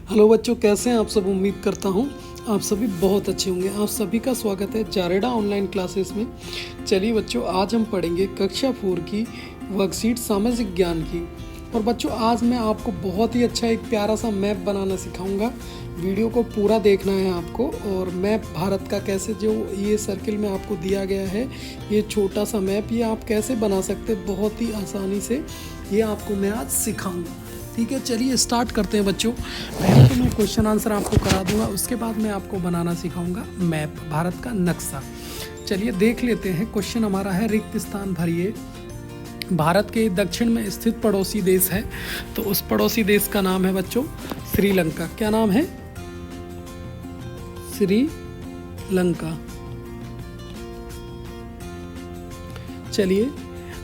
Hello बच्चों, कैसे हैं आप सब। उम्मीद करता हूँ आप सभी बहुत अच्छे होंगे। आप सभी का स्वागत है जारेडा ऑनलाइन क्लासेस में। चलिए बच्चों, आज हम पढ़ेंगे कक्षा 4 की वर्कशीट सामाजिक ज्ञान की। और बच्चों, आज मैं आपको बहुत ही अच्छा एक प्यारा सा मैप बनाना सिखाऊंगा। वीडियो को पूरा देखना है आपको। और मैप भारत का कैसे, जो ये सर्किल में आपको दिया गया है, ये छोटा सा मैप, ये आप कैसे बना सकते हैं बहुत ही आसानी से, ये आपको मैं आज सिखाऊंगा। ठीक है, चलिए स्टार्ट करते हैं बच्चों। पहले तो मैं क्वेश्चन आंसर आपको करा दूंगा, उसके बाद मैं आपको बनाना सिखाऊंगा मैप, भारत का नक्शा। चलिए देख लेते हैं। क्वेश्चन हमारा है, रिक्त स्थान भरिए। भारत के दक्षिण में स्थित पड़ोसी देश है, तो उस पड़ोसी देश का नाम है बच्चों श्रीलंका। क्या नाम है? श्रीलंका। चलिए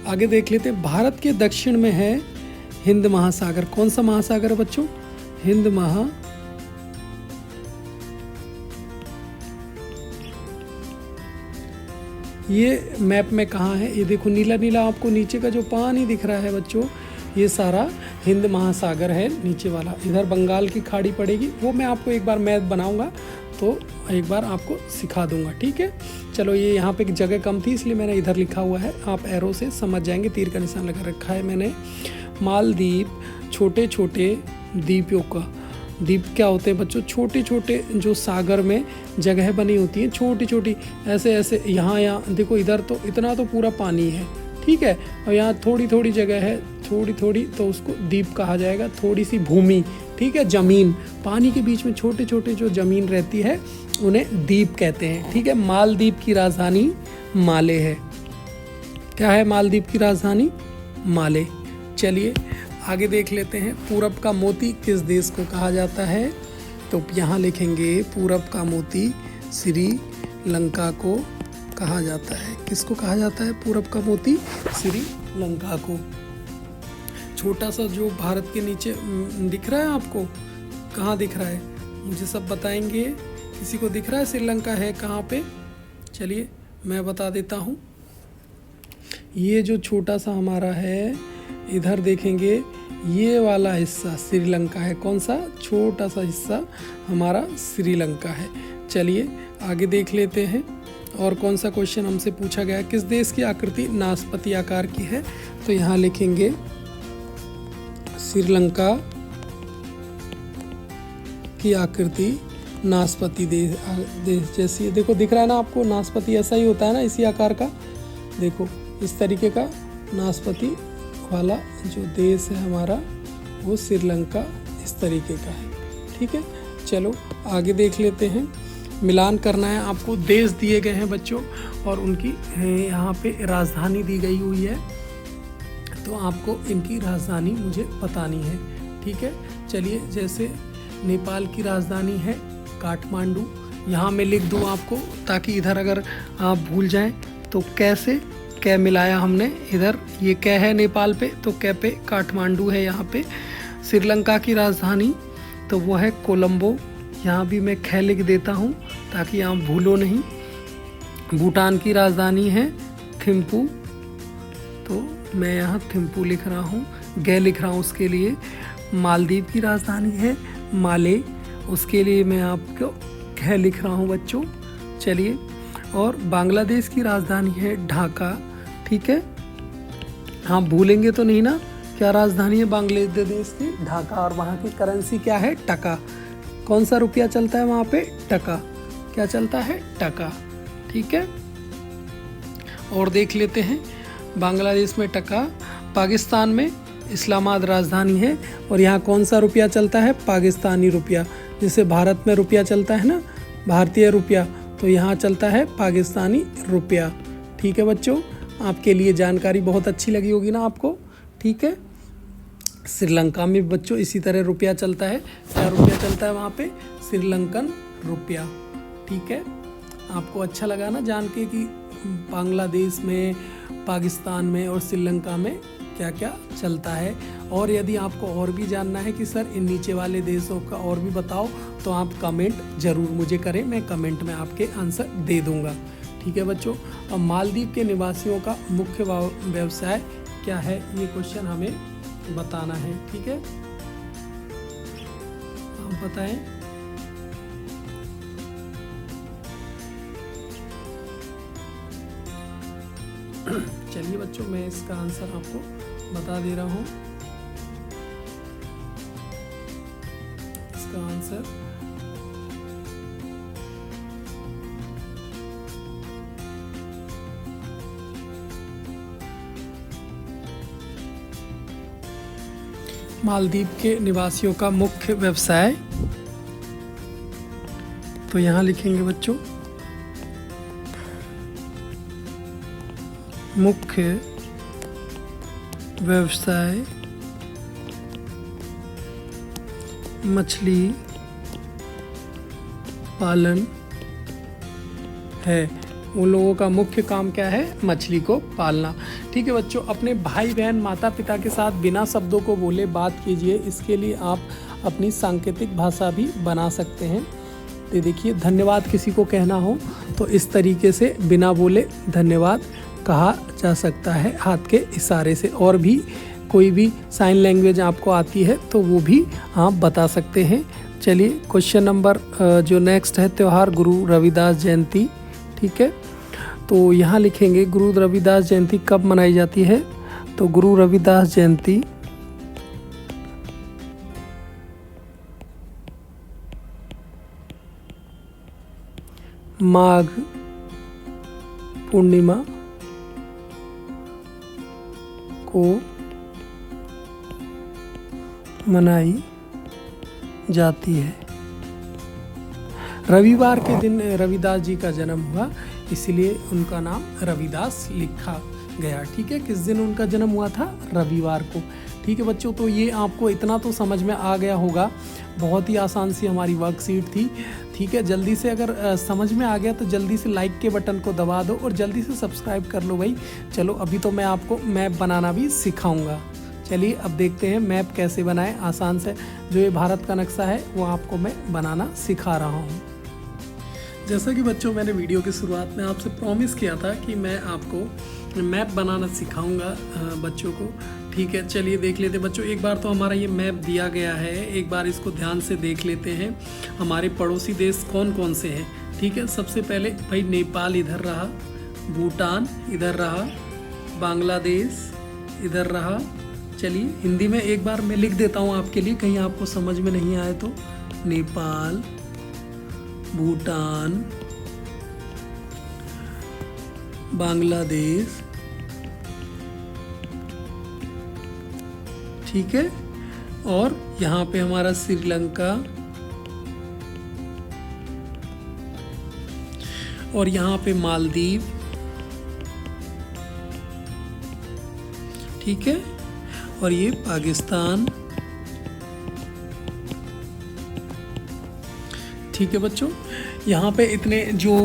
आगे देख लेते हैं। भारत के दक्षिण में है हिंद महासागर। कौन सा महासागर है बच्चों? हिंद ये मैप में कहाँ है? ये देखो नीला नीला आपको नीचे का जो पानी दिख रहा है बच्चों, ये सारा हिंद महासागर है नीचे वाला। इधर बंगाल की खाड़ी पड़ेगी, वो मैं आपको एक बार मैप बनाऊंगा तो एक बार आपको सिखा दूंगा। ठीक है, चलो। ये यहाँ पे एक जगह कम थी इसलिए मैंने इधर लिखा हुआ है, आप एरो से समझ जाएंगे। तीर का निशान लगा रखा है मैंने। मालदीप, छोटे छोटे द्वीपों का। द्वीप क्या होते हैं बच्चों? छोटे छोटे जो सागर में जगह बनी होती है, छोटी छोटी ऐसे ऐसे। यहाँ देखो, इधर तो इतना तो पूरा पानी है, ठीक है, और यहाँ थोड़ी थोड़ी जगह है, थोड़ी थोड़ी, तो उसको द्वीप कहा जाएगा। थोड़ी सी भूमि, ठीक है, जमीन, पानी के बीच में छोटे छोटे जो जमीन रहती है उन्हें द्वीप कहते हैं। ठीक है, मालदीप की राजधानी माले है। क्या है मालदीप की राजधानी? माले। चलिए आगे देख लेते हैं। पूरब का मोती किस देश को कहा जाता है? तो यहाँ लिखेंगे पूरब का मोती श्रीलंका को कहा जाता है। किसको कहा जाता है पूरब का मोती? श्रीलंका को। छोटा सा जो भारत के नीचे दिख रहा है आपको, कहाँ दिख रहा है मुझे सब बताएंगे। किसी को दिख रहा है श्रीलंका है कहाँ पे? चलिए मैं बता देता हूँ। ये जो छोटा सा हमारा है, इधर देखेंगे, ये वाला हिस्सा श्रीलंका है। कौन सा? छोटा सा हिस्सा हमारा श्रीलंका है। चलिए आगे देख लेते हैं। और कौन सा क्वेश्चन हमसे पूछा गया है? किस देश की आकृति नाशपाती आकार की है? तो यहाँ लिखेंगे श्रीलंका की आकृति नाशपाती देश जैसी। देखो दिख रहा है ना आपको, नाशपाती ऐसा ही होता है ना, इसी आकार का। देखो इस तरीके का नाशपाती वाला जो देश है हमारा, वो श्रीलंका इस तरीके का है। ठीक है, चलो आगे देख लेते हैं। मिलान करना है आपको। देश दिए गए हैं बच्चों और उनकी यहाँ पे राजधानी दी गई हुई है, तो आपको इनकी राजधानी मुझे बतानी है। ठीक है, चलिए। जैसे नेपाल की राजधानी है काठमांडू। यहाँ मैं लिख दूँ आपको, ताकि इधर अगर आप भूल जाएं तो कैसे कै मिलाया हमने इधर, ये कै है नेपाल पे, तो कै पे काठमांडू है यहाँ पे। श्रीलंका की राजधानी तो वो है कोलंबो। यहाँ भी मैं कै लिख देता हूँ ताकि आप भूलो नहीं। भूटान की राजधानी है थिम्पू, तो मैं यहाँ थिम्पू लिख रहा हूँ, गे लिख रहा हूँ उसके लिए। मालदीव की राजधानी है माले, उसके लिए मैं आपको कै लिख रहा हूँ बच्चों। चलिए। और बांग्लादेश की राजधानी है ढाका। ठीक है, हाँ भूलेंगे तो नहीं ना। क्या राजधानी है बांग्लादेश की? ढाका। और वहाँ की करेंसी क्या है? टका। कौन सा रुपया चलता है वहाँ पे? टका। क्या चलता है? टका। ठीक है, और देख लेते हैं। बांग्लादेश में टका। पाकिस्तान में इस्लामाबाद राजधानी है, और यहाँ कौन सा रुपया चलता है? पाकिस्तानी रुपया। जैसे भारत में रुपया चलता है ना, भारतीय रुपया, तो यहाँ चलता है पाकिस्तानी रुपया। ठीक है बच्चों, आपके लिए जानकारी बहुत अच्छी लगी होगी ना आपको। ठीक है, श्रीलंका में बच्चों इसी तरह रुपया चलता है। क्या रुपया चलता है वहाँ पे? श्रीलंकन रुपया। ठीक है, आपको अच्छा लगा ना जान के कि बांग्लादेश में, पाकिस्तान में और श्रीलंका में क्या क्या चलता है। और यदि आपको और भी जानना है कि सर इन नीचे वाले देशों का और भी बताओ, तो आप कमेंट ज़रूर मुझे करें, मैं कमेंट में आपके आंसर दे दूंगा। ठीक है बच्चों। अब मालदीव के निवासियों का मुख्य व्यवसाय क्या है, ये क्वेश्चन हमें बताना है। ठीक है, आप बताएं। चलिए बच्चों, मैं इसका आंसर आपको बता दे रहा हूँ। इसका आंसर मालदीव के निवासियों का मुख्य व्यवसाय, तो यहाँ लिखेंगे बच्चों मुख्य व्यवसाय मछली पालन है। उन लोगों का मुख्य काम क्या है? मछली को पालना। ठीक है बच्चों, अपने भाई बहन माता पिता के साथ बिना शब्दों को बोले बात कीजिए। इसके लिए आप अपनी सांकेतिक भाषा भी बना सकते हैं। तो देखिए, धन्यवाद किसी को कहना हो तो इस तरीके से बिना बोले धन्यवाद कहा जा सकता है, हाथ के इशारे से। और भी कोई भी साइन लैंग्वेज आपको आती है तो वो भी आप बता सकते हैं। चलिए क्वेश्चन नंबर जो नेक्स्ट है, त्यौहार गुरु रविदास जयंती। ठीक है, तो यहाँ लिखेंगे गुरु रविदास जयंती कब मनाई जाती है? तो गुरु रविदास जयंती माघ पूर्णिमा को मनाई जाती है। रविवार के दिन रविदास जी का जन्म हुआ, इसलिए उनका नाम रविदास लिखा गया। ठीक है, किस दिन उनका जन्म हुआ था? रविवार को। ठीक है बच्चों, तो ये आपको इतना तो समझ में आ गया होगा। बहुत ही आसान सी हमारी वर्कशीट थी। ठीक है, जल्दी से अगर समझ में आ गया तो जल्दी से लाइक के बटन को दबा दो और जल्दी से सब्सक्राइब कर लो भाई। चलो अभी तो मैं आपको मैप बनाना भी सिखाऊंगा। चलिए अब देखते हैं मैप कैसे बनाएं आसान से। जो ये भारत का नक्शा है वो आपको मैं बनाना सिखा रहा हूँ। जैसा कि बच्चों मैंने वीडियो की शुरुआत में आपसे प्रॉमिस किया था कि मैं आपको मैप बनाना सिखाऊंगा बच्चों को। ठीक है, चलिए देख लेते हैं बच्चों। एक बार तो हमारा ये मैप दिया गया है, एक बार इसको ध्यान से देख लेते हैं। हमारे पड़ोसी देश कौन कौन से हैं? ठीक है, सबसे पहले भाई नेपाल इधर रहा, भूटान इधर रहा, बांग्लादेश इधर रहा। चलिए हिंदी में एक बार मैं लिख देता हूँ आपके लिए, कहीं आपको समझ में नहीं आए तो। नेपाल, भूटान, बांग्लादेश। ठीक है, और यहाँ पे हमारा श्रीलंका, और यहाँ पे मालदीव। ठीक है, और ये पाकिस्तान। ठीक है बच्चों, यहाँ पे इतने जो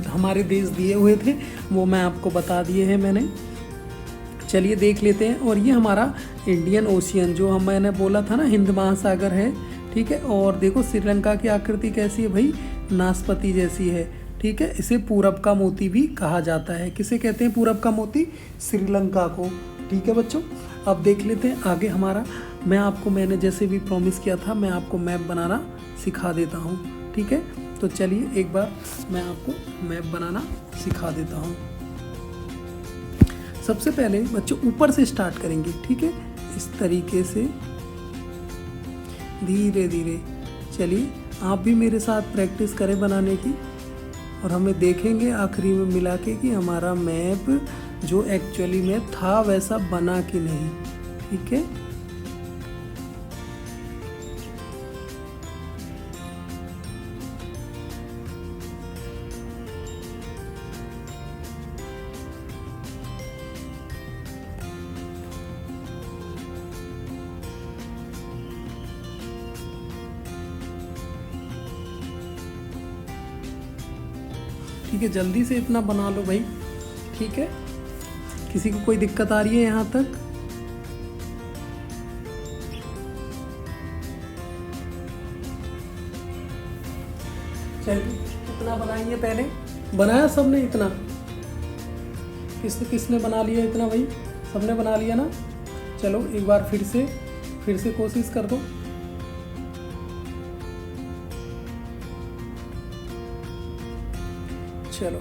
हमारे देश दिए हुए थे वो मैं आपको बता दिए हैं मैंने। चलिए देख लेते हैं। और ये हमारा इंडियन ओशियन, जो मैंने बोला था ना, हिंद महासागर है। ठीक है, और देखो श्रीलंका की आकृति कैसी है भाई? नाशपाती जैसी है। ठीक है, इसे पूरब का मोती भी कहा जाता है। किसे कहते हैं पूरब का मोती? श्रीलंका को। ठीक है बच्चों, अब देख लेते हैं आगे हमारा। मैंने जैसे भी प्रॉमिस किया था, मैं आपको मैप बनाना सिखा देता हूँ। ठीक है, तो चलिए एक बार मैं आपको मैप बनाना सिखा देता हूँ। सबसे पहले बच्चों ऊपर से स्टार्ट करेंगे। ठीक है, इस तरीके से धीरे धीरे। चलिए आप भी मेरे साथ प्रैक्टिस करें बनाने की, और हमें देखेंगे आखिरी में मिला के कि हमारा मैप जो एक्चुअली में था वैसा बना कि नहीं। ठीक है, ठीक है, जल्दी से इतना बना लो भाई। ठीक है, किसी को कोई दिक्कत आ रही है यहाँ तक? चलिए कितना बनाएंगे? पहले बनाया सबने इतना? किसने बना लिया इतना भाई? सबने बना लिया ना? चलो एक बार फिर से कोशिश कर दो। चलो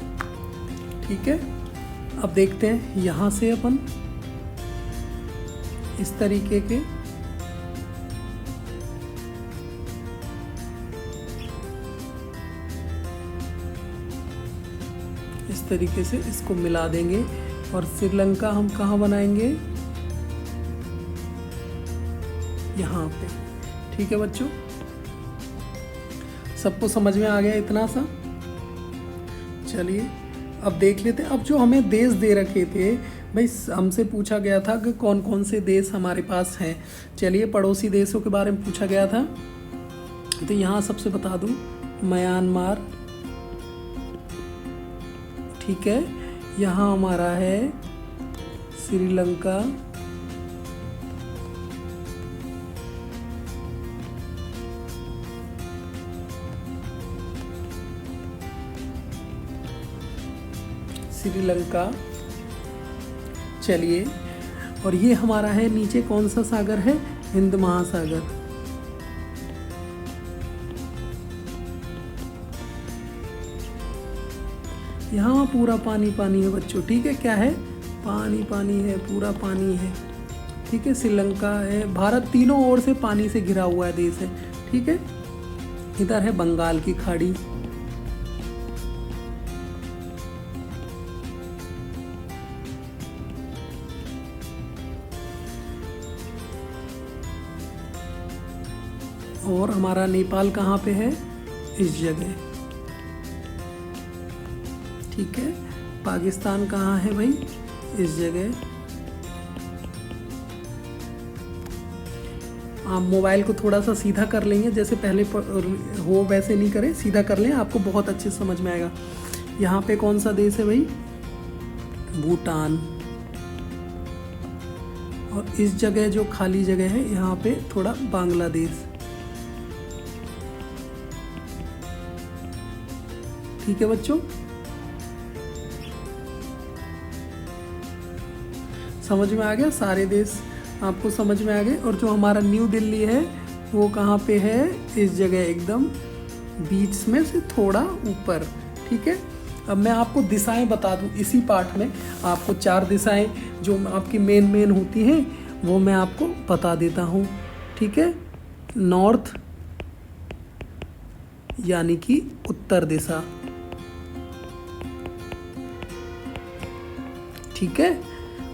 ठीक है, अब देखते हैं यहाँ से अपन इस तरीके के इस तरीके से इसको मिला देंगे। और श्रीलंका हम कहाँ बनाएंगे, यहाँ पे। ठीक है बच्चों, सबको समझ में आ गया इतना सा। चलिए अब देख लेते हैं। अब जो हमें देश दे रखे थे भाई, हमसे पूछा गया था कि कौन कौन से देश हमारे पास हैं। चलिए पड़ोसी देशों के बारे में पूछा गया था, तो यहाँ सबसे बता दूँ, म्यांमार, ठीक है, यहाँ हमारा है श्रीलंका, श्रीलंका। चलिए, और ये हमारा है नीचे कौन सा सागर है, हिंद महासागर। यहाँ पूरा पानी पानी है बच्चों, ठीक है, क्या है, पानी पानी है, पूरा पानी है। ठीक है, श्रीलंका है, भारत तीनों ओर से पानी से घिरा हुआ है देश है। ठीक है, इधर है बंगाल की खाड़ी, और हमारा नेपाल कहाँ पे है, इस जगह। ठीक है, पाकिस्तान कहाँ है भाई, इस जगह। आप मोबाइल को थोड़ा सा सीधा कर लेंगे, जैसे पहले हो वैसे नहीं करें, सीधा कर लें, आपको बहुत अच्छे से समझ में आएगा। यहाँ पे कौन सा देश है भाई, भूटान। और इस जगह जो खाली जगह है, यहाँ पे थोड़ा बांग्लादेश। ठीक है बच्चों, समझ में आ गया, सारे देश आपको समझ में आ गए। और जो हमारा न्यू दिल्ली है वो कहाँ पे है, इस जगह एकदम बीच में से थोड़ा ऊपर। ठीक है, अब मैं आपको दिशाएं बता दूं, इसी पार्ट में आपको 4 दिशाएं जो आपकी मेन होती हैं वो मैं आपको बता देता हूँ। ठीक है, नॉर्थ यानी कि उत्तर दिशा। ठीक है,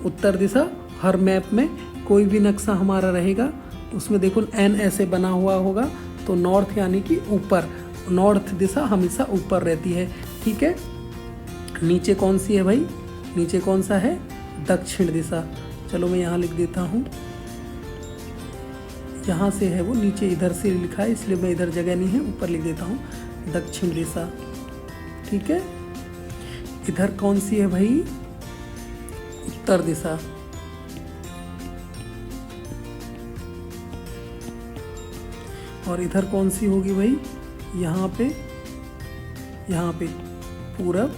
उत्तर दिशा हर मैप में कोई भी नक्शा हमारा रहेगा उसमें देखो एन ऐसे बना हुआ होगा, तो नॉर्थ यानी कि ऊपर, नॉर्थ दिशा हमेशा ऊपर रहती है। ठीक है, नीचे कौन सी है भाई, नीचे कौन सा है, दक्षिण दिशा। चलो मैं यहाँ लिख देता हूँ, यहाँ से है वो, नीचे इधर से लिखा है इसलिए मैं इधर जगह नहीं है, ऊपर लिख देता हूँ दक्षिण दिशा। ठीक है, इधर कौन सी है भाई, उत्तर दिशा। और इधर कौन सी होगी भाई, यहाँ पे पूरब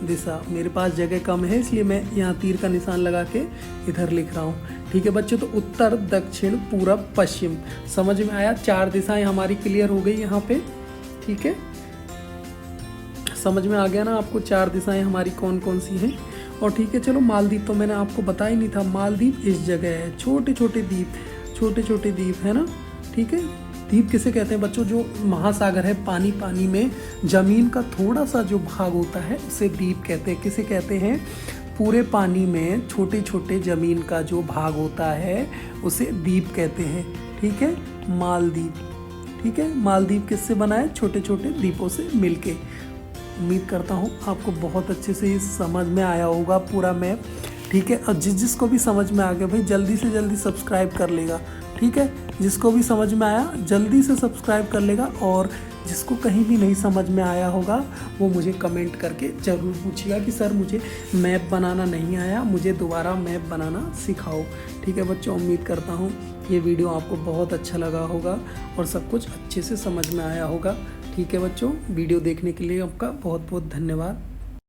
दिशा। मेरे पास जगह कम है इसलिए मैं यहाँ तीर का निशान लगा के इधर लिख रहा हूँ। ठीक है बच्चों, तो उत्तर, दक्षिण, पूरब, पश्चिम समझ में आया। 4 दिशाएं हमारी क्लियर हो गई यहाँ पे। ठीक है, समझ में आ गया ना आपको 4 दिशाएं हमारी कौन कौन सी हैं। और ठीक है, चलो मालदीव तो मैंने आपको बताया ही नहीं था, मालदीव इस जगह है, छोटे छोटे द्वीप है ना। ठीक है, द्वीप किसे कहते हैं बच्चों, जो महासागर है, पानी में जमीन का थोड़ा सा जो भाग होता है उसे द्वीप कहते हैं। किसे कहते हैं, पूरे पानी में छोटे छोटे जमीन का जो भाग होता है उसे द्वीप कहते हैं। ठीक है, मालदीव। ठीक है, मालदीव किससे बना है, छोटे छोटे द्वीपों से मिलके। उम्मीद करता हूँ आपको बहुत अच्छे से समझ में आया होगा पूरा मैप। ठीक है, और जिसको भी समझ में आ गया भाई जल्दी से जल्दी सब्सक्राइब कर लेगा। ठीक है, जिसको भी समझ में आया जल्दी से सब्सक्राइब कर लेगा। और जिसको कहीं भी नहीं समझ में आया होगा वो मुझे कमेंट करके ज़रूर पूछिएगा कि सर मुझे मैप बनाना नहीं आया, मुझे दोबारा मैप बनाना सिखाओ। ठीक है बच्चों, उम्मीद करता हूँ ये वीडियो आपको बहुत अच्छा लगा होगा और सब कुछ अच्छे से समझ में आया होगा। ठीक है बच्चों, वीडियो देखने के लिए आपका बहुत बहुत धन्यवाद।